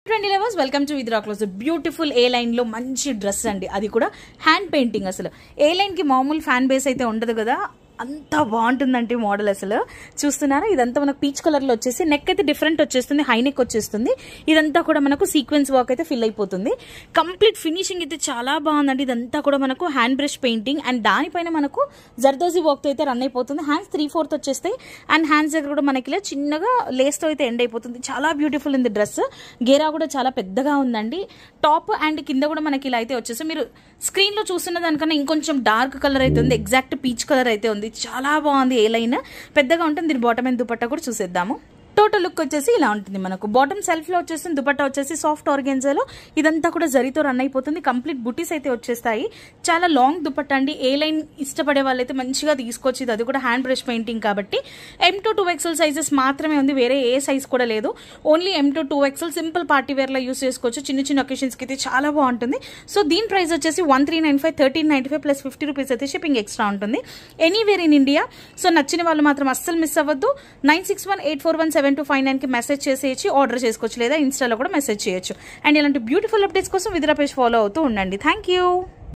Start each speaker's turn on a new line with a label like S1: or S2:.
S1: Trendy lovers welcome to Vidra close. Beautiful A line లో మంచి dress అండి, అది కూడా హ్యాండ్ పెయింటింగ్. అసలు ఏ లైన్ కి మామూలు ఫ్యాన్ బేస్ అయితే ఉండదు కదా, అంత బాగుంటుందంటే మోడల్. అసలు చూస్తున్నారా, ఇదంతా మనకు పీచ్ కలర్ లో వచ్చేసి నెక్ అయితే డిఫరెంట్ వచ్చేస్తుంది, హై నెక్ వచ్చేస్తుంది. ఇదంతా కూడా మనకు సీక్వెన్స్ వర్క్ అయితే ఫిల్ అయిపోతుంది. కంప్లీట్ ఫినిషింగ్ అయితే చాలా బాగుందండి. ఇదంతా కూడా మనకు హ్యాండ్ బ్రష్ పెయింటింగ్ అండ్ దానిపైన మనకు జర్దోజీ వర్క్ తో అయితే రన్ అయిపోతుంది. హ్యాండ్స్ 3/4 వచ్చేస్తాయి అండ్ హ్యాండ్స్ దగ్గర కూడా మనకి ఇలా చిన్నగా లేస్ తో అయితే ఎండ్ అయిపోతుంది. చాలా బ్యూటిఫుల్ ఉంది డ్రెస్. గేరా కూడా చాలా పెద్దగా ఉందండి. టాప్ అండ్ కింద కూడా మనకి ఇలా అయితే వచ్చేసి, మీరు స్క్రీన్ లో చూస్తున్న దానికన్నా ఇంకొంచెం డార్క్ కలర్ అయితే ఉంది, ఎగ్జాక్ట్ పీచ్ కలర్ అయితే ఉంది. చాలా బాగుంది. ఏ లైన్ పెద్దగా ఉంటుంది. దీని బాటమ్ అండ్ దుపట్టా కూడా చూసేద్దాము. టోటల్ లుక్ వచ్చేసి ఇలా ఉంటుంది. మనకు బాటమ్ సెల్ఫ్ లో వచ్చేస్తుంది, దుపట్టా వచ్చేసి సాఫ్ట్ ఆర్గెన్జాలో ఇదంతా కూడా జరీతో రన్ అయిపోతుంది. కంప్లీట్ బుటీస్ అయితే వచ్చేస్తాయి. చాలా లాంగ్ దుపట్టా అండి. ఏ లైన్ ఇష్టపడే వాళ్ళైతే మంచిగా తీసుకోవచ్చు. అది కూడా హ్యాండ్ బ్రష్ పెయింటింగ్ కాబట్టి M to 2XL సైజెస్ మాత్రమే ఉంది, వేరే ఏ సైజ్ కూడా లేదు. Only M to 2XL simple party wear లో యూస్ చేసుకోవచ్చు. చిన్న చిన్న ఒకేషన్స్ కి అయితే చాలా బాగుంటుంది. సో దీని ప్రైస్ వచ్చేసి 1395, 1395 ప్లస్ 50 రూపీస్ అయితే షిప్పింగ్ ఎక్స్ట్రా ఉంటుంది. Anywhere in India. సో నచ్చిన వాళ్ళు మాత్రం అస్సలు మిస్ అవ్వద్దు. 9618417259 కి మెసేజ్ చేసేయచ్చు, ఆర్డర్ చేసుకోవచ్చు, లేదా ఇన్స్టాలో కూడా మెసేజ్ చేయొచ్చు. అండ్ ఇలాంటి బ్యూటిఫుల్ అప్డేట్స్ కోసం విద్రా పేజ్ ఫాలో అవుతూ ఉండండి. Thank you.